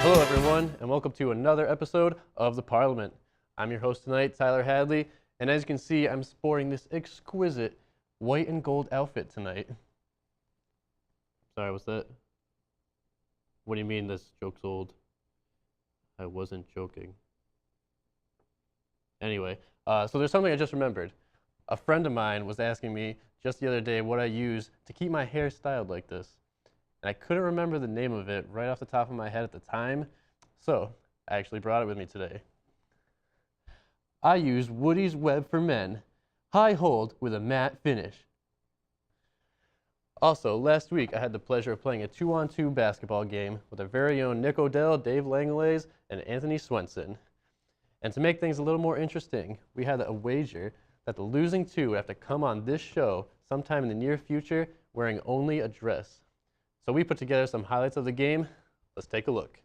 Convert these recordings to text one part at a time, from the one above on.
Hello everyone, and welcome to another episode of The Parliament. I'm your host tonight, Tyler Hadley, and as you can see, I'm sporting this exquisite white and gold outfit tonight. Sorry, what's that? What do you mean this joke's old? I wasn't joking. Anyway, so there's something I just remembered. A friend of mine was asking me just the other day what I use to keep my hair styled like this. And I couldn't remember the name of it right off the top of my head at the time, so I actually brought it with me today. I use Woody's Web for Men, high hold with a matte finish. Also, last week I had the pleasure of playing a 2-on-2 basketball game with our very own Nick Odell, Dave Langlaise, and Anthony Swenson. And to make things a little more interesting, we had a wager that the losing two would have to come on this show sometime in the near future wearing only a dress. So we put together some highlights of the game. Let's take a look.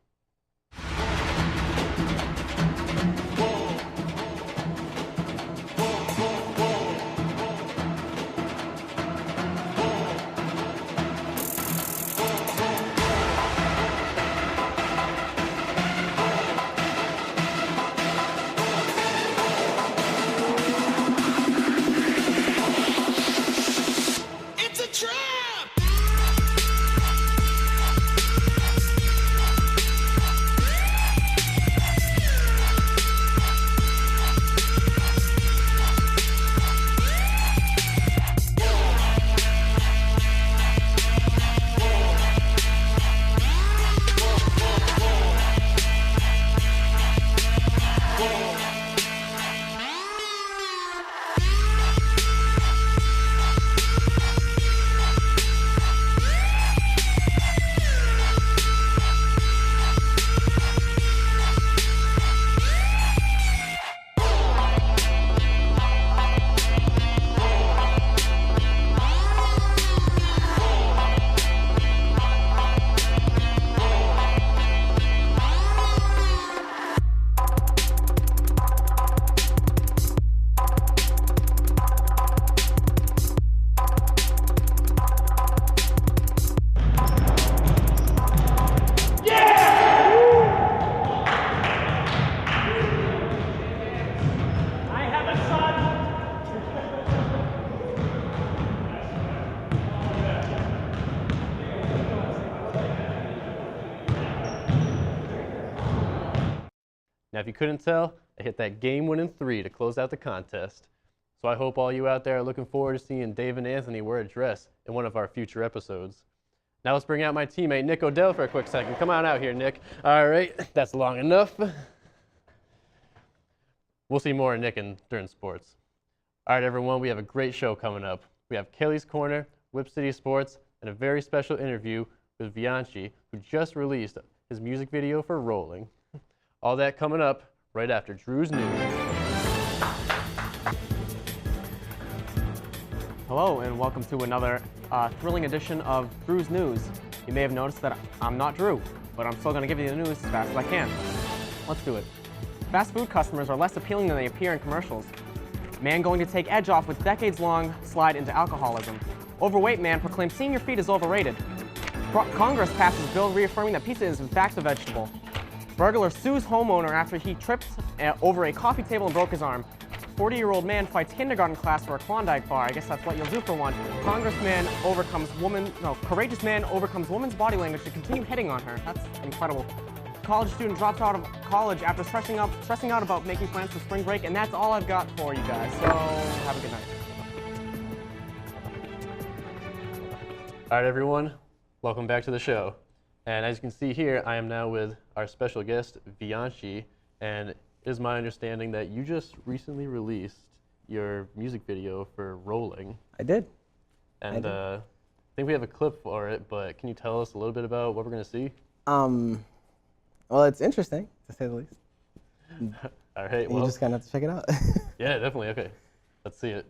Now, if you couldn't tell, I hit that game-winning 3 to close out the contest. So I hope all you out there are looking forward to seeing Dave and Anthony wear a dress in one of our future episodes. Now let's bring out my teammate, Nick Odell, for a quick second. Come on out here, Nick. All right, that's long enough. We'll see more of Nick during sports. All right, everyone, we have a great show coming up. We have Kelly's Corner, Whip City Sports, and a very special interview with Vianci, who just released his music video for Rolling. All that coming up right after Drew's News. Hello and welcome to another thrilling edition of Drew's News. You may have noticed that I'm not Drew, but I'm still going to give you the news as fast as I can. Let's do it. Fast food customers are less appealing than they appear in commercials. Man going to take edge off with decades-long slide into alcoholism. Overweight man proclaims seeing your feet is overrated. Congress passes bill reaffirming that pizza is in fact a vegetable. Burglar sues homeowner after he tripped over a coffee table and broke his arm. 40-year-old man fights kindergarten class for a Klondike bar. I guess that's what you'll do for one. Courageous man overcomes woman's body language to continue hitting on her. That's incredible. College student drops out of college after stressing out about making plans for spring break, and that's all I've got for you guys. So have a good night. All right, everyone, welcome back to the show. And as you can see here, I am now with our special guest, Vianci, and it is my understanding that you just recently released your music video for Rolling. I did. And I think we have a clip for it, but can you tell us a little bit about what we're going to see? Well, it's interesting, to say the least. All right, well. You just kind of have to check it out. Yeah, definitely. Okay, let's see it.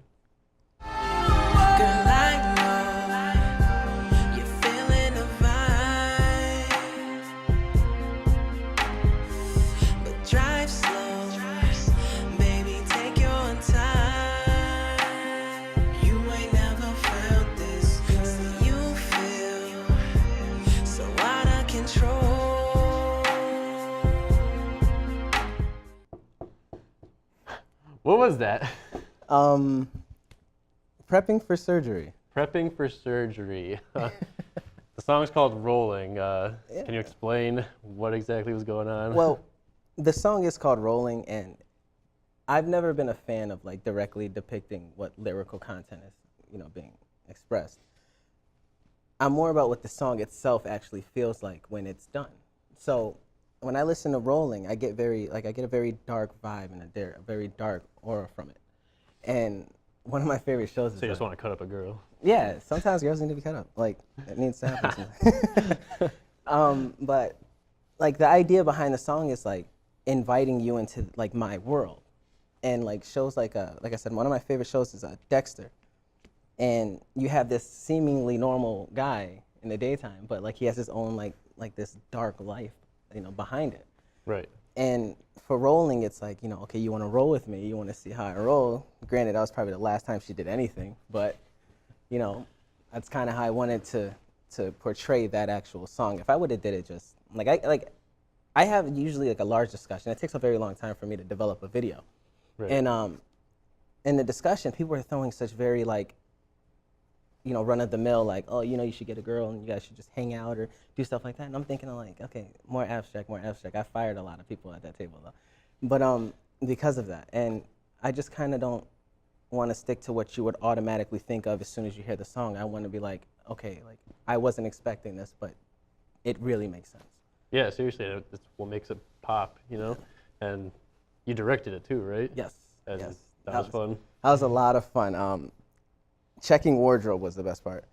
What was that? Prepping for surgery. Prepping for surgery. The song's called Rolling. Can you explain what exactly was going on? Well, the song is called Rolling, and I've never been a fan of like directly depicting what lyrical content is, being expressed. I'm more about what the song itself actually feels like when it's done. So when I listen to Rolling, I get a very dark vibe and a very dark aura from it. And one of my favorite shows is. So you just want to cut up a girl? Yeah, sometimes girls need to be cut up. Like, it needs to happen. But like the idea behind the song is like inviting you into like my world, and like shows like I said, one of my favorite shows is Dexter, and you have this seemingly normal guy in the daytime, but like he has his own like this dark life, behind it. Right. And for Rolling, it's like, okay, you want to roll with me, you want to see how I roll. Granted, that was probably the last time she did anything, but that's kind of how I wanted to portray that actual song. If I would have did it just I have usually like a large discussion. It takes a very long time for me to develop a video. Right. And in the discussion, people were throwing such very like, run of the mill, like, oh, you should get a girl and you guys should just hang out or do stuff like that. And I'm thinking like, okay, more abstract. I fired a lot of people at that table though. But because of that, and I just kind of don't want to stick to what you would automatically think of as soon as you hear the song. I want to be like, okay, like I wasn't expecting this, but it really makes sense. Yeah, seriously, that's what makes it pop, And you directed it too, right? Yes. Yes. That was fun. That was a lot of fun. Checking wardrobe was the best part.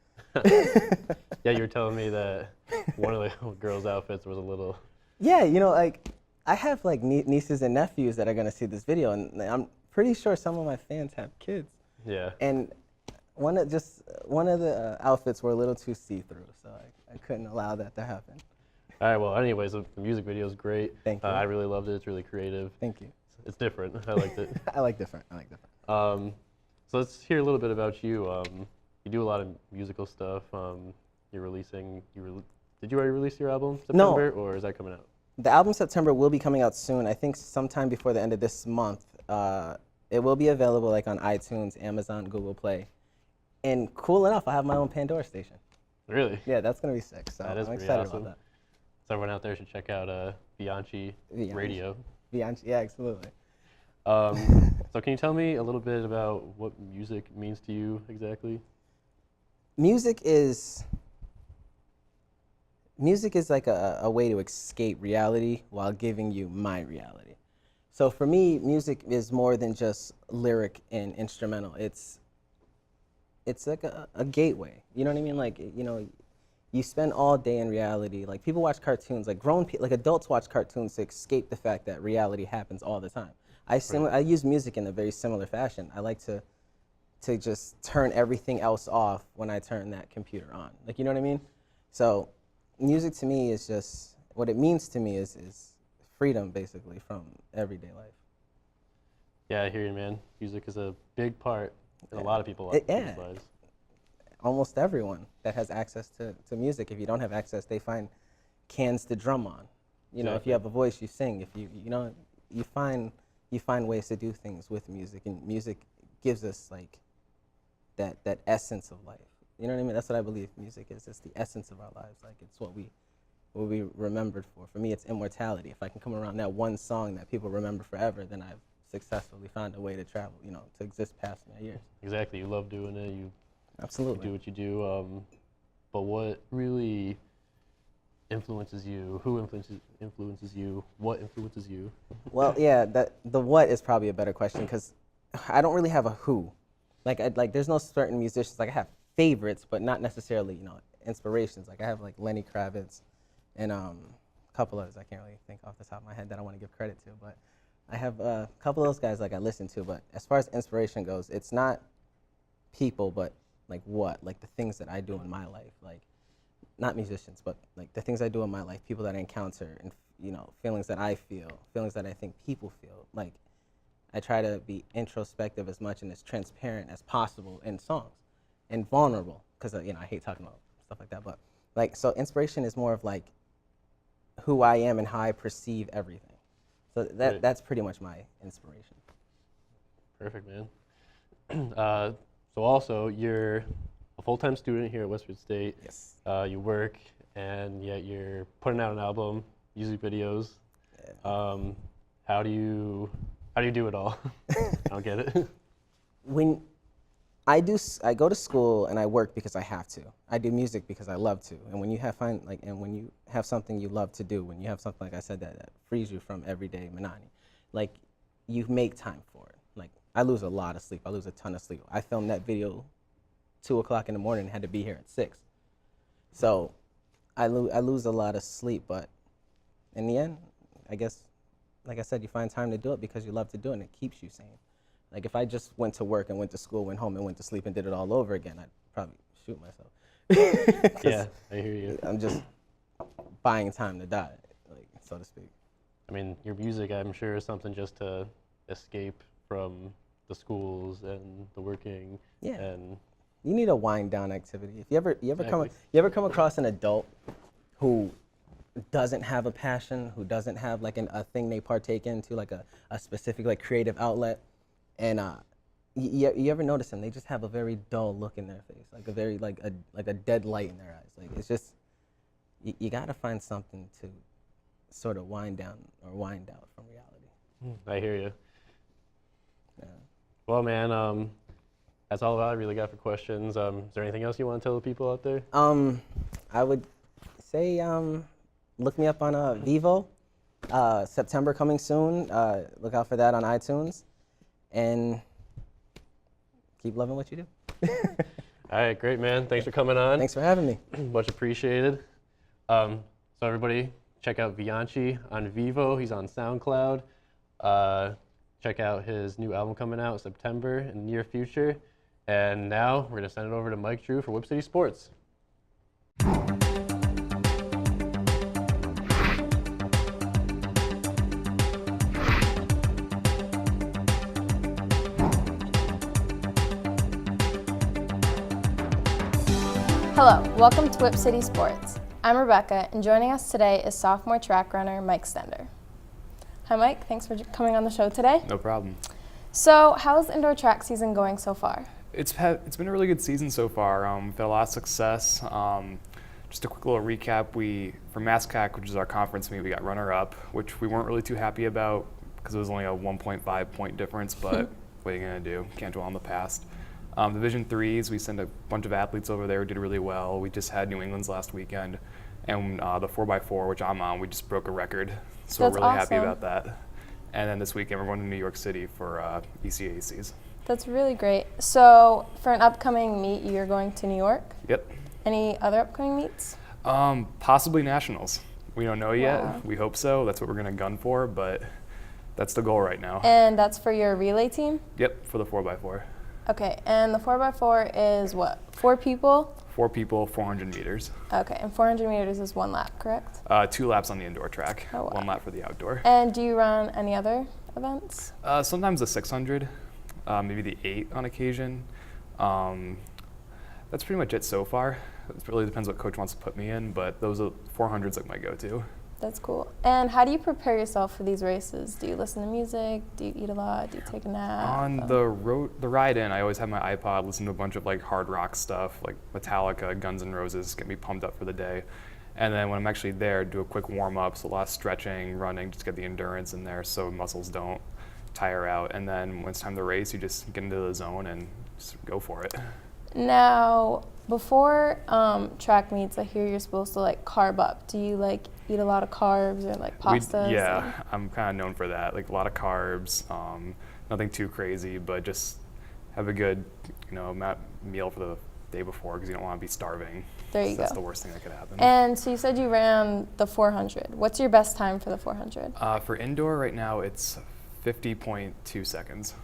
Yeah, you were telling me that one of the girls' outfits was a little. Yeah, like I have like nieces and nephews that are gonna see this video, and I'm pretty sure some of my fans have kids. Yeah. And one of the outfits were a little too see-through, so I couldn't allow that to happen. All right. Well, anyways, the music video is great. Thank you. I really loved it. It's really creative. Thank you. It's different. I liked it. I like different. So let's hear a little bit about you. You do a lot of musical stuff. You're releasing. Did you already release your album September, or is that coming out? The album September will be coming out soon. I think sometime before the end of this month. It will be available like on iTunes, Amazon, Google Play, and cool enough, I have my own Pandora station. Really? Yeah, that's gonna be sick. So I'm excited about that. So everyone out there should check out Bianchi Radio. Bianchi, yeah, absolutely. So can you tell me a little bit about what music means to you exactly? Music is like a way to escape reality while giving you my reality. So for me, music is more than just lyric and instrumental. It's like a gateway. You know what I mean? Like, you spend all day in reality. Like people watch cartoons, like adults watch cartoons to escape the fact that reality happens all the time. I use music in a very similar fashion. I like to just turn everything else off when I turn that computer on. Like, you know what I mean? So music to me is just, what it means to me is freedom basically from everyday life. Yeah, I hear you, man. Music is a big part in a lot of people's lives. Almost everyone that has access to music. If you don't have access, they find cans to drum on. If you have a voice, you sing. If you find ways to do things with music, and music gives us like that essence of life. You know what I mean? That's what I believe music is. It's the essence of our lives. Like it's what we remembered for. For me, it's immortality. If I can come around that one song that people remember forever, then I've successfully found a way to travel, to exist past my years. Exactly. You love doing it. You absolutely do what you do. But what really influences you? Who influences you? What influences you? Well, yeah, the what is probably a better question because I don't really have a who. Like there's no certain musicians. Like I have favorites, but not necessarily inspirations. Like I have like Lenny Kravitz and a couple others I can't really think off the top of my head that I want to give credit to. But I have a couple of those guys like I listen to. But as far as inspiration goes, it's not people, but like the things that I do in my life. Like not musicians, but like the things I do in my life, people that I encounter, and feelings that I feel, feelings that I think people feel. Like I try to be introspective as much and as transparent as possible in songs, and vulnerable because I hate talking about stuff like that. But like so, inspiration is more of like who I am and how I perceive everything. So that's pretty much my inspiration. Perfect, man. So also, you're a full-time student here at Westford State. Yes. You work, and yet you're putting out an album, music videos. Yeah. How do you do it all? I don't get it. When I go to school and I work because I have to. I do music because I love to. And when you have something you love to do, when you have something, like I said, that frees you from everyday monotony, like, you make time for it. Like, I lose a lot of sleep. I lose a ton of sleep. I filmed that video 2 o'clock in the morning and had to be here at 6. So I lose a lot of sleep, but in the end, I guess, like I said, you find time to do it because you love to do it and it keeps you sane. Like, if I just went to work and went to school, went home and went to sleep and did it all over again, I'd probably shoot myself. Yeah, I hear you. I'm just buying time to die, like, so to speak. I mean, your music, I'm sure, is something just to escape from the schools and the working. Yeah. And you need a wind down activity. If you ever come across an adult who doesn't have a passion, who doesn't have like a thing they partake into, like a specific like creative outlet, and you ever notice them? They just have a very dull look in their face, like a very like a dead light in their eyes. Like, it's just you gotta find something to sort of wind down or wind out from reality. I hear you. Yeah. Well, man, that's all I really got for questions. Is there anything else you want to tell the people out there? I would say look me up on Vivo. September coming soon. Look out for that on iTunes. And keep loving what you do. All right, great, man. Thanks for coming on. Thanks for having me. Much appreciated. So everybody, check out Vianci on Vivo. He's on SoundCloud. Check out his new album coming out in September in the near future. And now we're going to send it over to Mike Drew for Whip City Sports. Hello, welcome to Whip City Sports. I'm Rebecca, and joining us today is sophomore track runner Mike Stender. Hi Mike, thanks for coming on the show today. No problem. So, how's the indoor track season going so far? It's been a really good season so far. We've had a lot of success. Just a quick little recap, for MASCAC, which is our conference meet, we got runner-up, which we weren't really too happy about because it was only a 1.5 point difference, but what are you going to do? Can't dwell on the past. Division 3s, we sent a bunch of athletes over there who did really well. We just had New England's last weekend. And the 4x4, which I'm on, we just broke a record. So That's we're really awesome. happy about that. And then this weekend, we're going to New York City for ECACs. That's really great. So, for an upcoming meet, you're going to New York? Yep. Any other upcoming meets? Possibly nationals. We don't know yet. Wow. We hope so. That's what we're going to gun for, but that's the goal right now. And that's for your relay team? Yep, for the 4x4. Okay, and the 4x4 is what? 4 people? 4 people, 400 meters. Okay, and 400 meters is 1 lap, correct? 2 laps on the indoor track, Oh, wow. 1 lap for the outdoor. And do you run any other events? Sometimes the 600, maybe the 8 on occasion. That's pretty much it so far. It really depends what coach wants to put me in, but those are 400s like my go-to. That's cool. And how do you prepare yourself for these races? Do you listen to music? Do you eat a lot? Do you take a nap? On the ride in, I always have my iPod, listen to a bunch of like hard rock stuff, like Metallica, Guns N' Roses, get me pumped up for the day. And then when I'm actually there, do a quick warm up, so a lot of stretching, running, just get the endurance in there so muscles don't tire out. And then when it's time to race, you just get into the zone and just go for it. Now, before track meets, I hear you're supposed to like carb up. Do you like eat a lot of carbs or like pastas? Yeah, I'm kind of known for that. Like a lot of carbs, nothing too crazy, but just have a good, meal for the day before because you don't want to be starving. There you go. That's the worst thing that could happen. And so you said you ran the 400. What's your best time for the 400? For indoor right now, it's 50.2 seconds.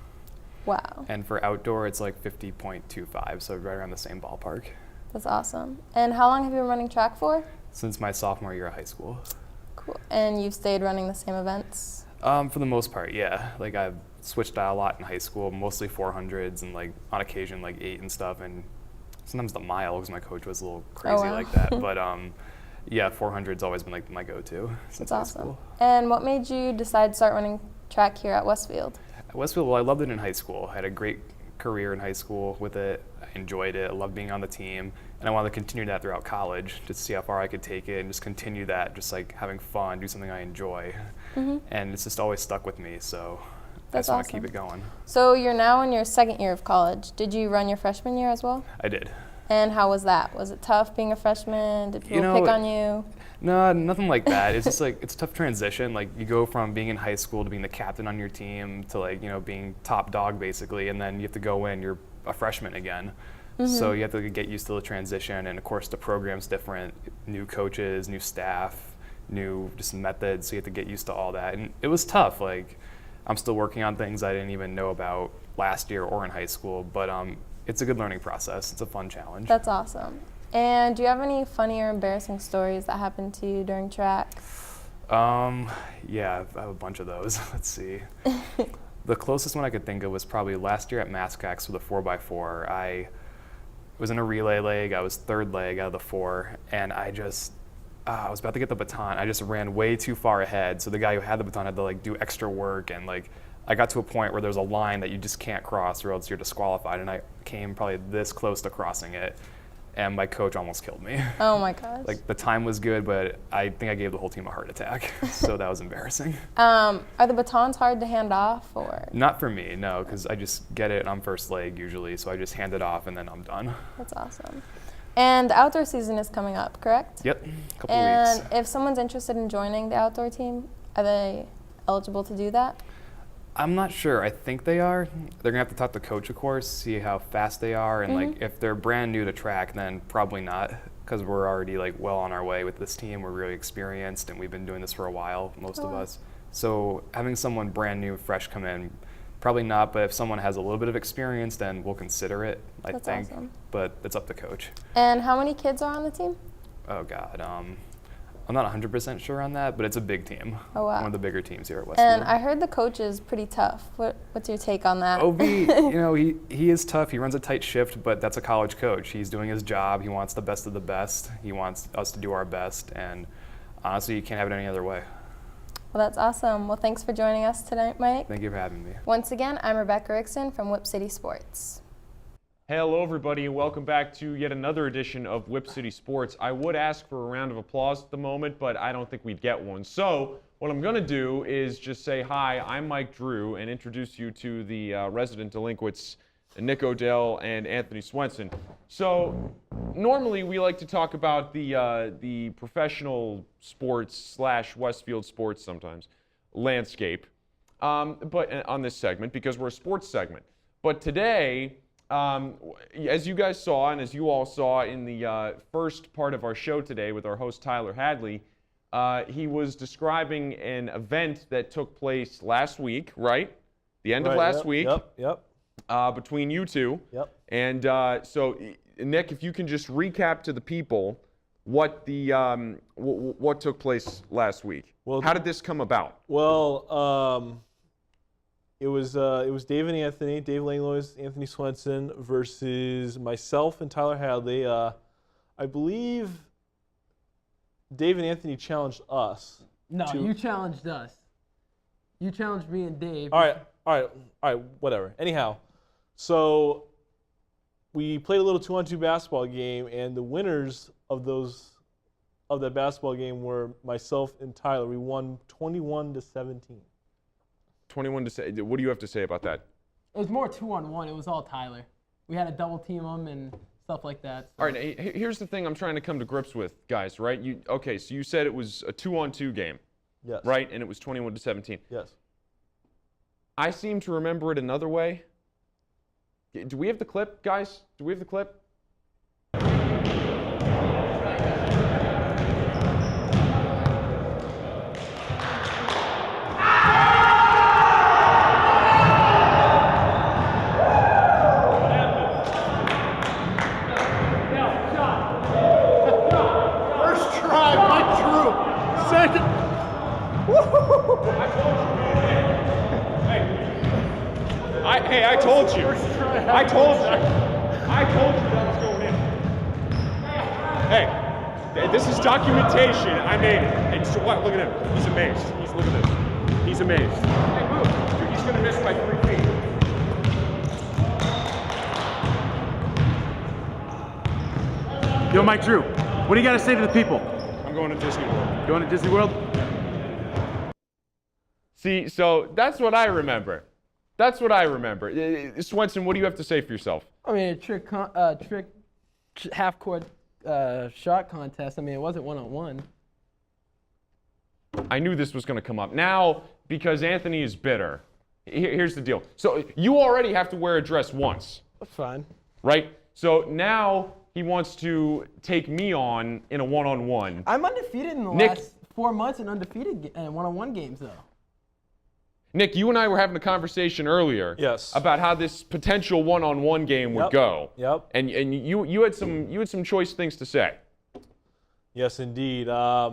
Wow. And for outdoor, it's like 50.25, so right around the same ballpark. That's awesome. And how long have you been running track for? Since my sophomore year of high school. Cool. And you've stayed running the same events? For the most part, yeah. Like I've switched out a lot in high school, mostly 400s and like on occasion like 8 and stuff, and sometimes the mile because my coach was a little crazy like that. But yeah, 400's always been like my go-to since That's high awesome. school. And what made you decide to start running track here at Westfield? At Westfield, well, I loved it in high school. I had a great career in high school with it. I enjoyed it. I loved being on the team. And I wanted to continue that throughout college, just to see how far I could take it and just continue that, just like having fun, do something I enjoy. And it's just always stuck with me, so I just want to keep it going. So you're now in your second year of college. Did you run your freshman year as well? I did. And how was that? Was it tough being a freshman? Did people pick on you? No, nothing like that. It's just like, it's a tough transition. Like, you go from being in high school to being the captain on your team to, like, being top dog basically, and then you have to go in, you're a freshman again. So you have to get used to the transition, and of course the program's different, new coaches, new staff, new just methods, so you have to get used to all that. And it was tough. Like, I'm still working on things I didn't even know about last year or in high school, but it's a good learning process. It's a fun challenge. That's awesome. And do you have any funny or embarrassing stories that happened to you during track? Yeah, I have a bunch of those. Let's see. The closest one I could think of was probably last year at MassCAX with a 4x4. I was in a relay leg. I was third leg out of the 4, and I was about to get the baton. I just ran way too far ahead, so the guy who had the baton had to like do extra work, and like I got to a point where there's a line that you just can't cross or else you're disqualified, and I came probably this close to crossing it, and my coach almost killed me. Oh my gosh. Like, the time was good, but I think I gave the whole team a heart attack, so that was embarrassing. Are the batons hard to hand off, or? Not for me, no, because I just get it on first leg usually, so I just hand it off and then I'm done. That's awesome. And the outdoor season is coming up, correct? Yep, a couple weeks. And if someone's interested in joining the outdoor team, are they eligible to do that? I'm not sure. I think they are. They're gonna have to talk to coach, of course, see how fast they are, and like if they're brand new to track, then probably not, because we're already like well on our way with this team. We're really experienced, and we've been doing this for a while, most of us. So having someone brand new, fresh come in, probably not. But if someone has a little bit of experience, then we'll consider it. I think. Awesome. But it's up to coach. And how many kids are on the team? Oh God. I'm not 100% sure on that, but it's a big team. Oh, wow. One of the bigger teams here at Westfield. And I heard the coach is pretty tough. What's your take on that? OB, he is tough. He runs a tight shift, but that's a college coach. He's doing his job. He wants the best of the best. He wants us to do our best, and honestly, you can't have it any other way. Well, that's awesome. Well, thanks for joining us tonight, Mike. Thank you for having me. Once again, I'm Rebecca Rickson from Whip City Sports. Hello, everybody, and welcome back to yet another edition of Whip City Sports. I would ask for a round of applause at the moment, but I don't think we'd get one. So what I'm going to do is just say, hi, I'm Mike Drew, and introduce you to the resident delinquents, Nick Odell and Anthony Swenson. So normally we like to talk about the professional sports / Westfield sports sometimes landscape, but on this segment, because we're a sports segment. But today, as you guys saw, and as you all saw in the first part of our show today with our host Tyler Hadley, he was describing an event that took place last week, right? The end of last week. Yep. Between you two. Yep. And so, Nick, if you can just recap to the people what what took place last week. Well, how did this come about? Well, it was Dave and Anthony, Dave Langlois, Anthony Swenson versus myself and Tyler Hadley. I believe Dave and Anthony challenged us. No, you challenged us. You challenged me and Dave. All right, whatever. Anyhow, so we played a little 2-on-2 basketball game, and the winners of that basketball game were myself and Tyler. We won 21-17. 21 to say. What do you have to say about that? It was more 2-on-1. It was all Tyler. We had to double team him and stuff like that. So. All right, here's the thing I'm trying to come to grips with, guys, right? So you said it was a 2-on-2 game. Yes. Right? And it was 21-17. Yes. I seem to remember it another way. Do we have the clip, guys? Do we have the clip? Hey, I told you. I told you that was going in. Hey, this is documentation. I made it. Hey, so what? Look at him. He's amazed. Look at this. He's amazed. Hey, move. Dude, he's gonna Swenson missed by 3 feet. Yo, Mike Drew, what do you got to say to the people? I'm going to Disney World. Going to Disney World? See, so that's what I remember. That's what I remember. Swenson, what do you have to say for yourself? I mean, a trick half-court shot contest. I mean, it wasn't one-on-one. I knew this was going to come up. Now, because Anthony is bitter, here's the deal. So you already have to wear a dress once, That's fine. right? So now he wants to take me on in a one-on-one. I'm undefeated in the Nick- last 4 months in undefeated one-on-one games, though. Nick, you and I were having a conversation earlier Yes. about how this potential one-on-one game would Yep. go. Yep. And you had some choice things to say. Yes, indeed. I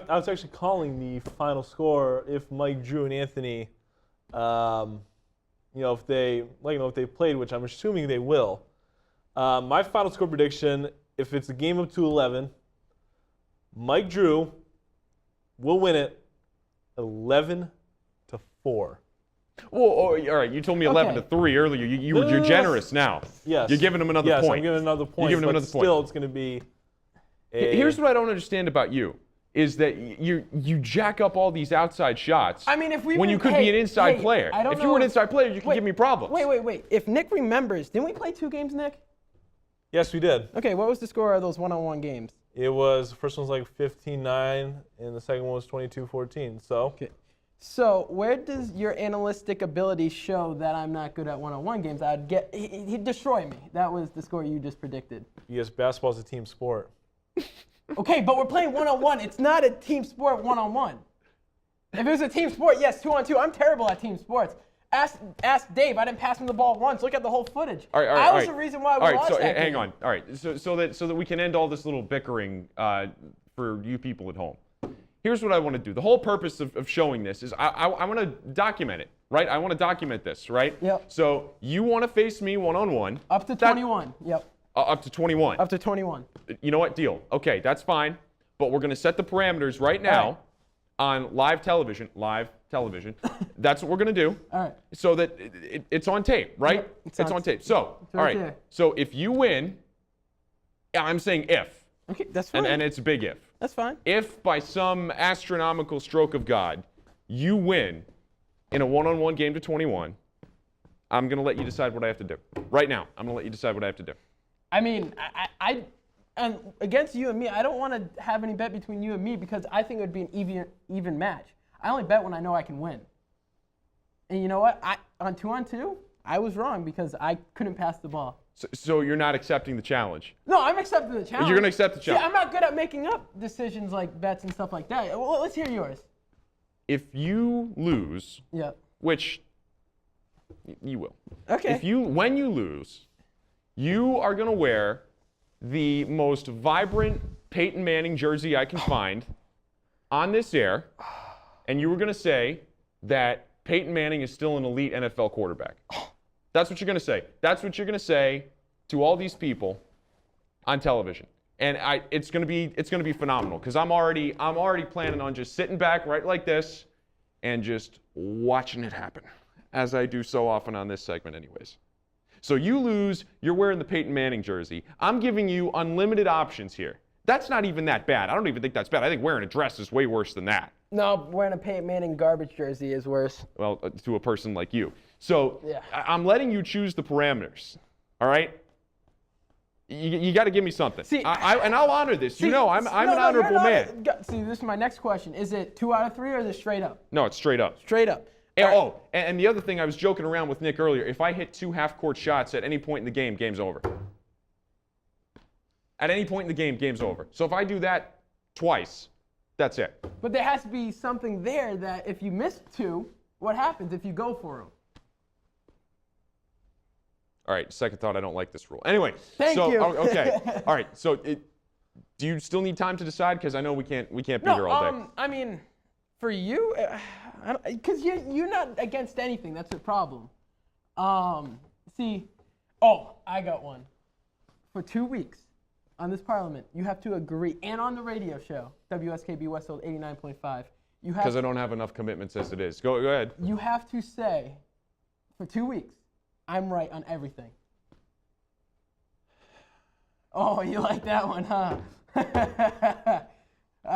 was actually calling the final score if Mike Drew and Anthony, if they played, which I'm assuming they will. My final score prediction, if it's a game of 2-11, Mike Drew will win it 11-4. Well, all right, you told me 11-3 earlier. You're generous now. Yes. You're giving him another yes, point. I'm giving another point. You're giving him but another point. Still, it's going to be. Here's what I don't understand about you is that you jack up all these outside shots. I mean, if we when you could be an inside player. I don't If you were an know- inside player, you could give me problems. Wait. If Nick remembers, didn't we play 2 games, Nick? Yes, we did. Okay, what was the score of those one-on-one games? It was, the first one was like 15-9, and the second one was 22-14. So. Okay. So where does your analytic ability show that I'm not good at one-on-one games? He'd destroy me. That was the score you just predicted. Yes, basketball is a team sport. Okay, but we're playing one-on-one. It's not a team sport one-on-one. If it was a team sport, yes, 2-on-2. I'm terrible at team sports. Ask Dave. I didn't pass him the ball once. Look at the whole footage. All right, I was the reason why we lost so that hang game. on. All right, so that we can end all this little bickering for you people at home. Here's what I want to do. The whole purpose of showing this is I want to document it, right? I want to document this, right? Yep. So you want to face me one-on-one. Up to 21. Yep. Up to 21. Up to 21. You know what? Deal. Okay, that's fine. But we're going to set the parameters right now on live television. Live television. That's what we're going to do. All right. So that it's on tape, right? Yep, it's on tape. So, right all right. there. So if you win, I'm saying if. Okay, that's fine. And it's a big if. That's fine. If by some astronomical stroke of God, you win in a one-on-one game to 21, I'm going to let you decide what I have to do. Right now, I'm going to let you decide what I have to do. I mean, I against you and me, I don't want to have any bet between you and me because I think it would be an even match. I only bet when I know I can win. And you know what? On 2-on-2, I was wrong because I couldn't pass the ball. So you're not accepting the challenge? No, I'm accepting the challenge. You're going to accept the challenge? See, I'm not good at making up decisions like bets and stuff like that. Well, let's hear yours. If you lose, Yeah. which you will. Okay. When you lose, you are going to wear the most vibrant Peyton Manning jersey I can find on this air, and you were going to say that Peyton Manning is still an elite NFL quarterback. That's what you're going to say. That's what you're going to say to all these people on television. And it's going to be phenomenal because I'm already planning on just sitting back right like this and just watching it happen, as I do so often on this segment anyways. So you lose, you're wearing the Peyton Manning jersey. I'm giving you unlimited options here. That's not even that bad. I don't even think that's bad. I think wearing a dress is way worse than that. No, wearing a Peyton Manning garbage jersey is worse. Well, to a person like you. So Yeah. I'm letting you choose the parameters, all right? You got to give me something. See, and I'll honor this. I'm an honorable man. See, this is my next question. Is it 2 out of 3 or is it straight up? No, it's straight up. Straight up. And the other thing I was joking around with Nick earlier, if I hit 2 half-court shots at any point in the game, game's over. At any point in the game, game's over. So if I do that twice, that's it. But there has to be something there that if you miss 2, what happens if you go for them? All right, second thought, I don't like this rule. Anyway, Thank you. Okay, all right. So do you still need time to decide? Because I know we can't be here all day. I mean, for you, because you're not against anything. That's the problem. I got one. For 2 weeks on this Parliament, you have to agree, and on the radio show, WSKB Westfield 89.5, Because I don't have enough commitments as it is. Go ahead. you have to say for 2 weeks, I'm right on everything. Oh, you like that one, huh?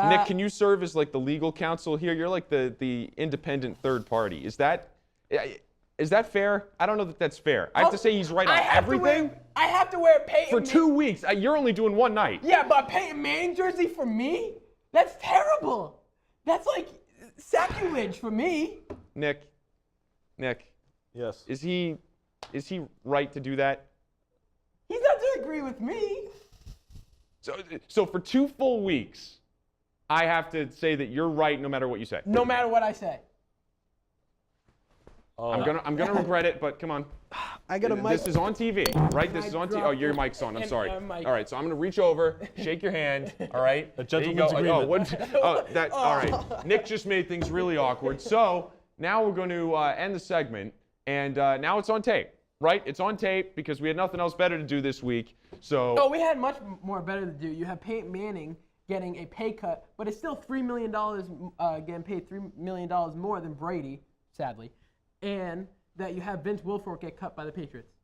Nick, can you serve as like the legal counsel here? You're like the independent third party. Is that fair? I don't know that that's fair. I have to say he's right on everything. I have to wear a Peyton For 2 weeks. You're only doing one night. Yeah, but a Peyton Manning jersey for me? That's terrible. That's like sacrilege for me. Nick. Yes. Is he right to do that? He's not to agree with me. So for 2 full weeks, I have to say that you're right no matter what you say. No matter what I say. I'm gonna regret it, but come on. I got a mic. This is on TV, right? This is on TV. Oh, your mic's on. I'm sorry. All right, so I'm gonna reach over, shake your hand. All right. A gentleman's agreement. All right. Nick just made things really awkward. So now we're going to end the segment, and now it's on tape, right? It's on tape because we had nothing else better to do this week. So. Oh, we had much more better to do. You have Peyton Manning getting a pay cut, but it's still $3 million, getting paid $3 million more than Brady, sadly, and that you have Vince Wilfork get cut by the Patriots.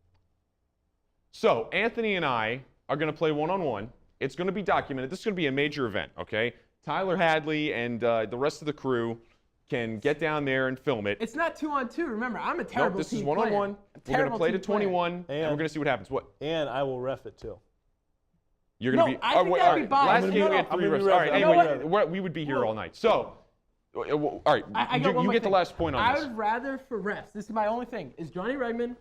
So Anthony and I are going to play one-on-one. It's going to be documented. This is going to be a major event, okay? Tyler Hadley and the rest of the crew can get down there and film it. It's not 2-on-2. Remember, I'm a terrible Nope, this is team one-on-one. We're going to play to 21, and we're And- going to see what happens. What? And I will ref it too. You're going to No, be. I think that'd be biased. Last game we had I'm 3 gonna refs. be All right, ref it. anyway, we would be here all night. So, all right, I got one you more get the thing. last point on I this. would rather for refs, this is my only thing, is Johnny Redmond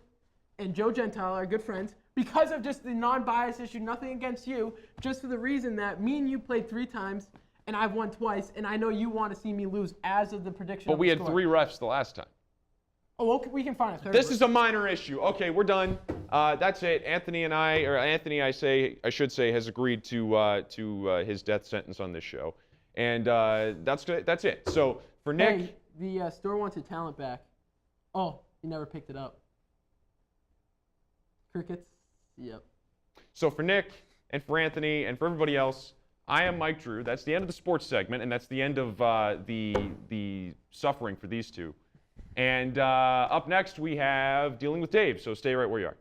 and Joe Gentile are good friends because of just the non-bias issue, nothing against you, just for the reason that me and you played 3 times and I've won twice, and I know you want to see me lose as of the prediction. But of we the had score. 3 refs the last time. Oh, okay, we can find a third. This is a minor issue. Okay, we're done. That's it. Anthony, I should say, has agreed to his death sentence on this show, and that's it. So for Nick, Hey, the store wants your talent back. Oh, you never picked it up. Crickets. Yep. So for Nick and for Anthony and for everybody else, I am Mike Drew. That's the end of the sports segment, and that's the end of the suffering for these two. And up next, we have Dealing with Dave, so stay right where you are.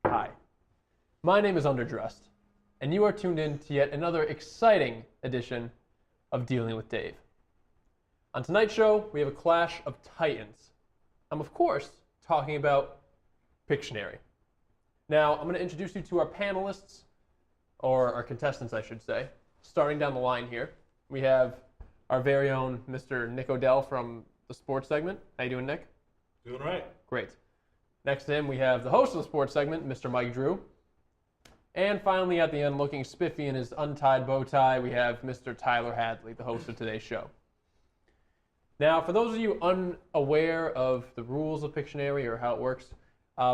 Hi, my name is Underdressed, and you are tuned in to yet another exciting edition of Dealing with Dave. On tonight's show, we have a clash of titans. I'm, of course, talking about Pictionary. Now, I'm going to introduce you to our panelists, or our contestants, I should say. Starting down the line here, we have our very own Mr. Nick Odell from the sports segment. How you doing, Nick? Doing right. Great. Next to him, we have the host of the sports segment, Mr. Mike Drew. And finally, at the end, looking spiffy in his untied bow tie, we have Mr. Tyler Hadley, the host of today's show. Now, for those of you unaware of the rules of Pictionary or how it works,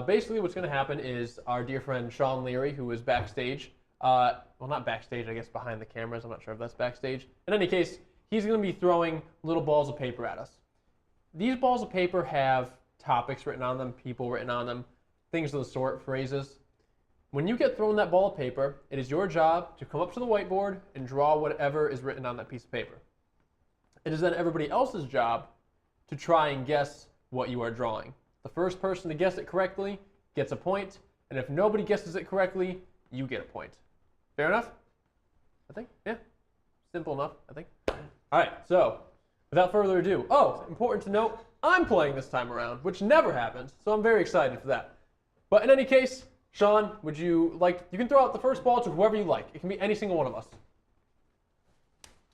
basically what's going to happen is our dear friend Sean Leary, who is backstage, well, not backstage, I guess behind the cameras. I'm not sure if that's backstage. In any case, he's going to be throwing little balls of paper at us. These balls of paper have topics written on them, people written on them, things of the sort, phrases. When you get thrown that ball of paper, it is your job to come up to the whiteboard and draw whatever is written on that piece of paper. It is then everybody else's job to try and guess what you are drawing. The first person to guess it correctly gets a point, and if nobody guesses it correctly, you get a point. Fair enough? I think, yeah. Simple enough, I think. All right, so without further ado, important to note, I'm playing this time around, which never happens, so I'm very excited for that. But in any case, Sean, would you like, you can throw out the first ball to whoever you like. It can be any single one of us.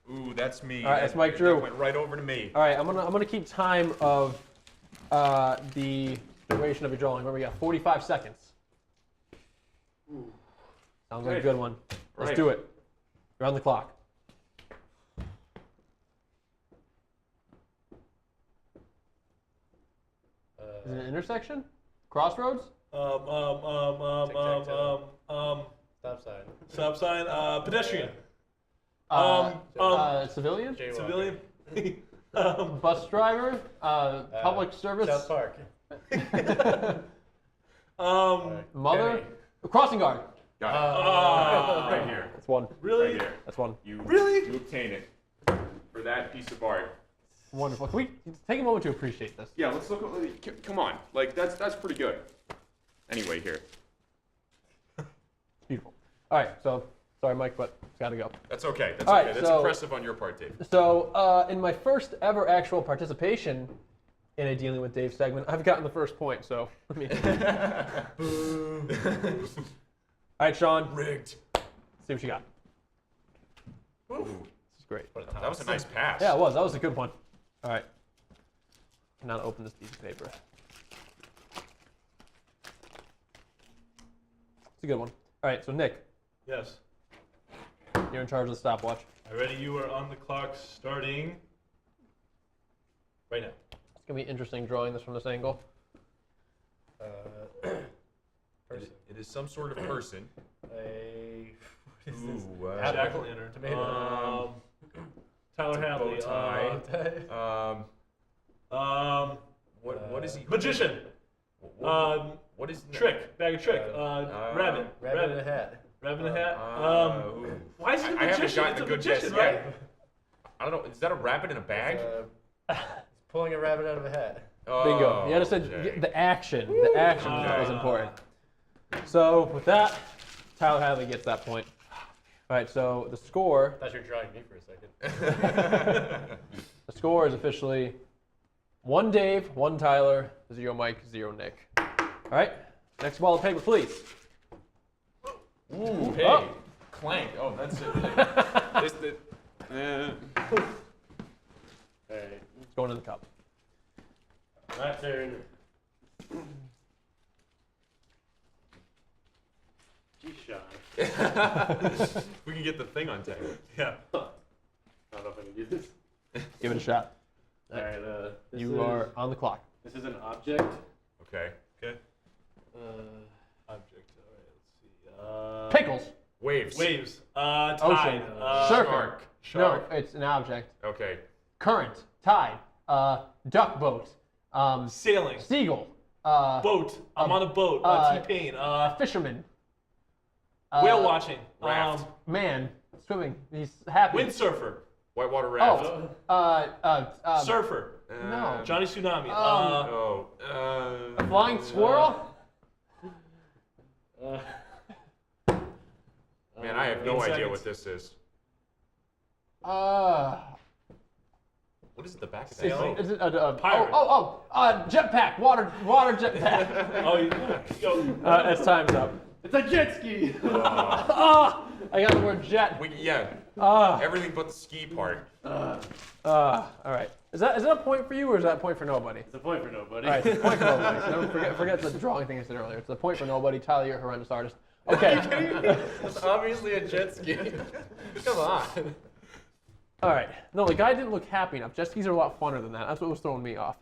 Ooh, that's me. All right, that's Mike Drew. That went right over to me. All right, I'm gonna keep time of the duration of your drawing. Remember, we got 45 seconds. Sounds like a good one. Let's do it. You're on the clock. Is it an intersection? Crossroads? Stop sign. Stop sign. Pedestrian. Civilian? Civilian. Bus driver? Public service? South Park. Mother? Crossing guard. Got it. Right here. That's one. Really? Right here. That's one. You Really? You obtain it for that piece of art. Wonderful. Can we take a moment to appreciate this? Yeah, let's look. Come on, like that's pretty good. Anyway, here. Beautiful. All right, so sorry, Mike, but it's got to go. That's okay. That's All okay. right, That's so- impressive on your part, Dave. So in my first ever actual participation in a Dealing with Dave segment, I've gotten the first point, so let me... All right, Sean, Rigged. see what you got. Ooh, This is great. that was a nice pass. Yeah, it was. That was a good one. All right. Now to open this piece of paper. It's a good one. All right, so Nick, Yes. you're in charge of the stopwatch. All right, ready? You are on the clock starting right now. It's going to be interesting drawing this from this angle. It is some sort of person. Jack-o'-lantern. Tyler Hadley. Bow tie. What is he? Magician. What is Trick. Bag of trick. Rabbit. Rabbit in a hat. Rabbit in a hat. Why is it a I haven't magician? gotten It's a a good magician, guess right? yet. I don't know. Is that a rabbit in a bag? He's pulling a rabbit out of a hat. Bingo. You had to say okay. the action. The action was important. So with that, Tyler Hadley gets that point. All right, so the score, I thought you were drawing me for a second. the score is officially 1 Dave, 1 Tyler, 0 Mike, 0 Nick. All right, next ball of paper, please. Ooh, hey. Oh. Clank. Oh, that's it. It's going in the cup. My turn. Geez, Sean. We can get the thing on tape. Yeah. I don't know if I can do this. Give it a shot. All right. This You are on the clock. This is an object. Okay. Okay. Object. All right. Let's see. Pickles. Waves. Waves. Ocean. Tide. Surfer. Shark. No, it's an object. Okay. Current. Tide. Duck boat. Sailing. Seagull. Boat. I'm on a boat. T-Pain. Fisherman. Whale watching. Raft. Man. Swimming. He's happy. Windsurfer. Whitewater raft. Surfer. No. Johnny Tsunami. A flying squirrel? Man, I have no 8 idea seconds. what this is. What is at the back of that thing? Is it Pirate. jetpack. Water jetpack. Oh, you go. As time's up. It's a jet ski. I got the word jet. Everything but the ski part. All right. Is that a point for you or is that a point for nobody? It's a point for nobody. All right, it's a point for nobody. So don't forget the drawing thing I said earlier. It's a point for nobody. Tyler, you're a horrendous artist. Okay. It's obviously a jet ski. Come on. All right. No, the guy didn't look happy enough. Jet skis are a lot funner than that. That's what was throwing me off.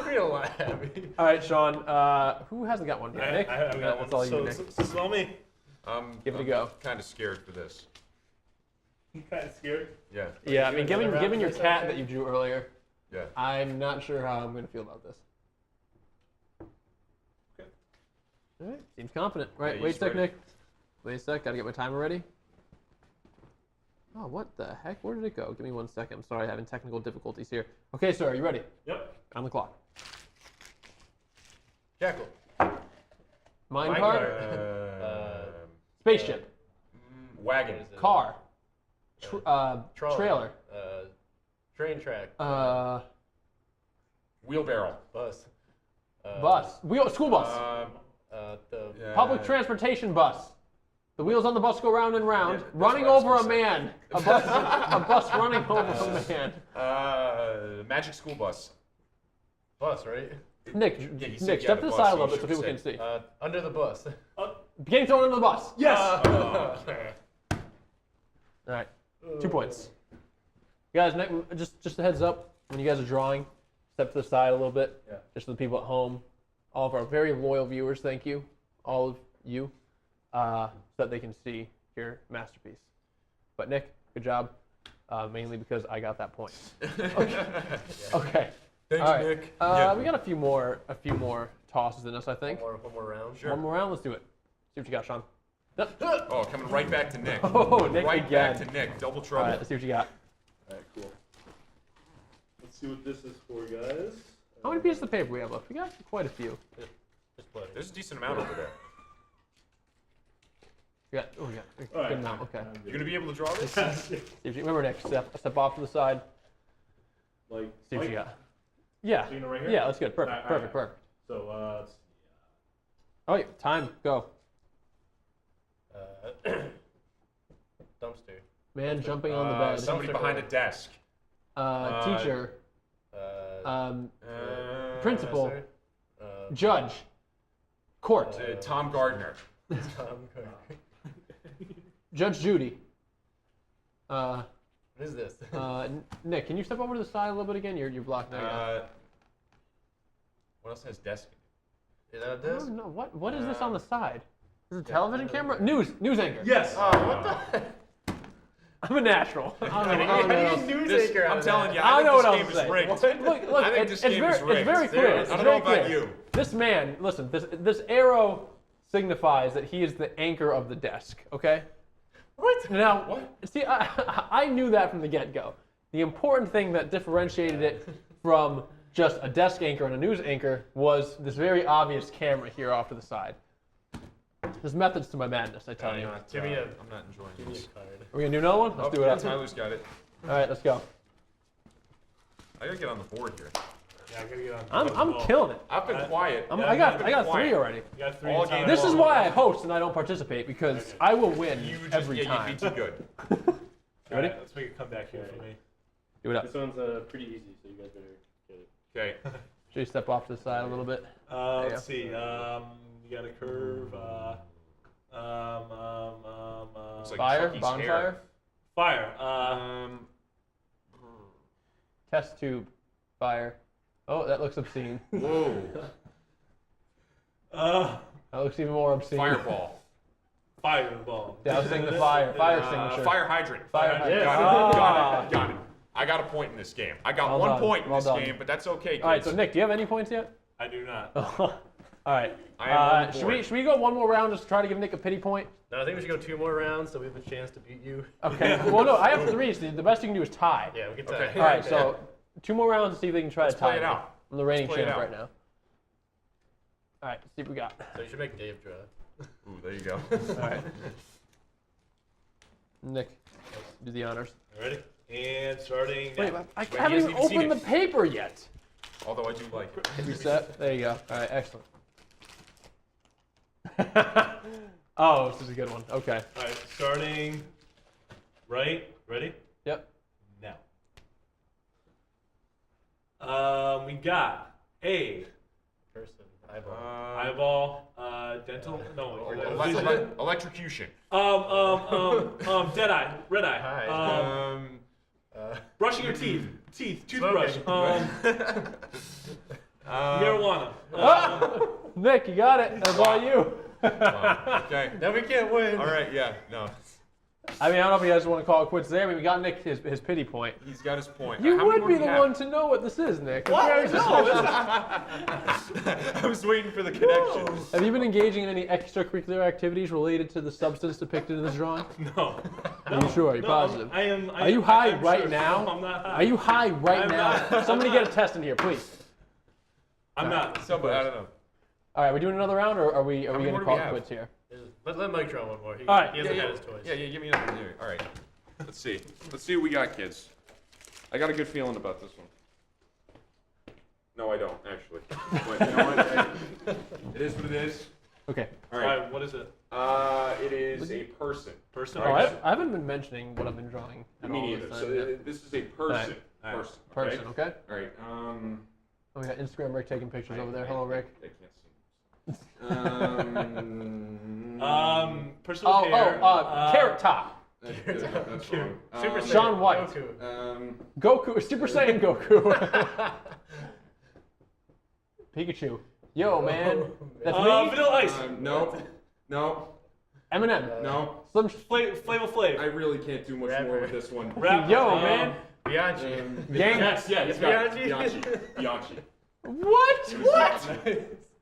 Real lot happy. All right, Sean. Who hasn't got one yet? Nick? I got one. That's all you, So Nick. it's all me. Give it a go. Kind of scared for this. I'm kind of scared. Yeah. Yeah, I mean, doing another given your round for cat this, that you drew earlier, Yeah. I'm not sure how I'm going to feel about this. Okay. All right. Seems confident. Right. Yeah, Wait a he's sec, ready. Nick. Wait a sec. Got to get my timer ready. Oh, what the heck? Where did it go? Give me 1 second. I'm sorry, I'm having technical difficulties here. Okay, sir, are you ready? Yep. On the clock. Jackal. Minecart. Spaceship. Wagon. What is it? Car. Trolley. Trailer. Train track. Wheelbarrow. Bus. Bus. School bus. The Public transportation bus. The wheels on the bus go round and round, Yeah, that's running what I was over a gonna say. man. A bus running over a man. Magic school bus. bus, right? Nick, Yeah, he said Nick, you step had to a the bus, side a so little you bit so people can should see. Under the bus. Getting thrown under the bus. Yes. All right, 2 points. Guys, Nick, just a heads up, when you guys are drawing, step to the side a little bit, Yeah. just for the people at home. All of our very loyal viewers, thank you, all of you, so that they can see your masterpiece. But Nick, good job, mainly because I got that point. Okay. Thanks, All right. Nick. We got a few more tosses in us, I think. One more round. Sure. One more round, let's do it. See what you got, Sean. Oh, coming right back to Nick. Oh, Nick right again. back to Nick. Double All trouble. right, let's see what you got. All right, cool. Let's see what this is for, guys. How many pieces of paper we have left? We got quite a few. There's a decent amount over there. We got a right. good amount. Okay. You gonna be able to draw this? Remember, Nick, step off to the side. Like, See what you like- got. Yeah. So you know right here? Yeah, that's good. Perfect. All right, Perfect. all right. Perfect. So, let's see. Oh, yeah. Time. Go. Dumpster. Man jumping on the bed. Somebody behind a desk. Teacher. Uh, Principal. Judge. Court. Tom Gardner. Judge Judy. What is this? Nick, can you step over to the side a little bit again? You're blocked now. What else has desk? Is that a No, desk? no. What is this on the side? Is it a television camera? News anchor. Yes. What the? I'm a natural. How do you get news anchor out I'm of telling that? you, I I know what think else this to game is say. rigged. Look, I think this game is rigged. It's very clear. I don't know about you. This man, listen, this arrow signifies that he is the anchor of the desk, okay? What? Now, see, I knew that from the get-go. The important thing that differentiated it from just a desk anchor and a news anchor was this very obvious camera here off to the side. There's methods to my madness, I tell you. Are Give me a. I'm not enjoying this. we gonna do another one? Let's do it Yeah, up. Tyler's got it. All right, let's go. I gotta get on the board here. Yeah, I gotta get on. I'm killing it. I've been quiet. I got quiet. 3 already. You got 3 All in time. game This is why I host and I don't participate, because I will win every time. You'd be too good. You ready? All right, let's make a comeback here for me. Do it up. This one's pretty easy, so you guys better get it. Okay. Should you step off to the side a little bit? Let's see. You got a curve. Looks like Fire? Chucky's Bonfire? hair. Fire. Test tube. Fire. Oh, that looks obscene. Whoa. That looks even more obscene. Fireball. Fireball. Dousing the fire. Fire extinguisher. Fire hydrant. Fire Got hydrant. it. Ah. Got it. I got a point in this game. I got Well 1 done. point in Well this done. game, but that's okay, kids. All right, so Nick, do you have any points yet? I do not. All right. I am on the should board. we go one more round just to try to give Nick a pity point? No, I think we should go 2 more rounds so we have a chance to beat you. Okay. Well, no, I have 3, so the best you can do is tie. Yeah, we can tie. Okay. All right, so 2 more rounds to see if they can try Let's to tie. play it me. out. I'm the reigning Let's play it champ out. right now. All right, let's see what we got. So you should make Dave draw. Ooh, there you go. All right. Nick, do the honors. Ready? And starting Wait, now. I he haven't hasn't even even seen opened the it. paper yet. Although I do like it. You set? There you go. All right, excellent. Oh, this is a good one. Okay. All right, starting right. Ready? Yep. Now. We got a Person. Eyeball. eyeball, dental, no, vision. Electrocution. Dead eye, red eye. Hi. Brushing your teeth, toothbrush. Smoking. Marijuana. Nick, you got it. That's all you. Okay. Now we can't win. All right. Yeah. No. I mean, I don't know if you guys want to call it quits there. I mean, we got Nick his pity point. He's got his point. You How many would more be do the you have? one to know what this is, Nick. What? I was waiting for the connection. Have you been engaging in any extracurricular activities related to the substance depicted in this drawing? No. Are you sure? Are you positive? I am. Are you high I'm right sure. now? No, I'm not high. Are you high right I'm now? not. Somebody get a test in here, please. I'm not. Somebody, I don't know. All right, we doing another round, or are we many going more to do we call it have? quits here? Let Mike draw one more. He, All right. he hasn't Yeah, had his choice. Yeah, give me another. All right. Let's see. Let's see what we got, kids. I got a good feeling about this one. No, I don't, actually. But you know what? It is what it is. Okay. All All right. right. What is it? It is a person. Person. Oh, I haven't been mentioning what I've been drawing at Me all neither. this So time yet. this is a person. All right. Person. Person, okay? All right. Oh, we got Instagram Rick taking pictures over there. Hello, Rick. I can't see. Person with hair. Carrot Top. That's wrong. Super Sean Saiyan, White. Goku. Goku, Super Saiyan Goku. Pikachu. Yo, man. That's me? Vanilla Ice. No. No. Eminem. No. Slim Flavor Flav. I really can't do much more with this one. Rapper. Yo, man. Bianchi. Gang. Yes. Bianchi. Bianchi. What? What?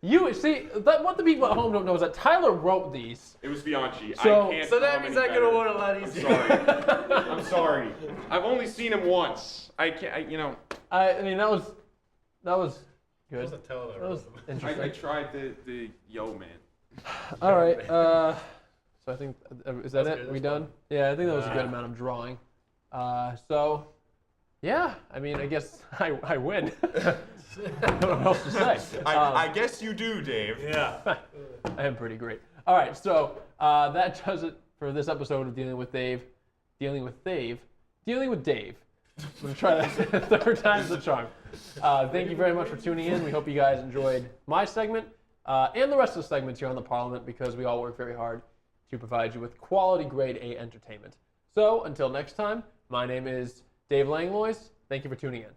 You see, what the people at home don't know is that Tyler wrote these. It was Bianchi. So- I can't So that come means any I could have better. won a lot I'm easier. sorry. I'm sorry. I've only seen him once. I can't. You know, I mean, that was good. wasn't Tyler that That was wrote them. interesting. I tried the yo man. All right. So I think is that That's it? good, We that's done? Yeah, I think that was a good amount of drawing. So yeah, I mean, I guess I win. I don't know what else to say. I guess you do, Dave. Yeah. I am pretty great. All right, so that does it for this episode of Dealing with Dave. Dealing with Dave. I'm gonna try that third time's the charm. Thank you very much for tuning in. We hope you guys enjoyed my segment and the rest of the segments here on the Parliament, because we all work very hard to provide you with quality grade A entertainment. So until next time, my name is Dave Langlois. Thank you for tuning in.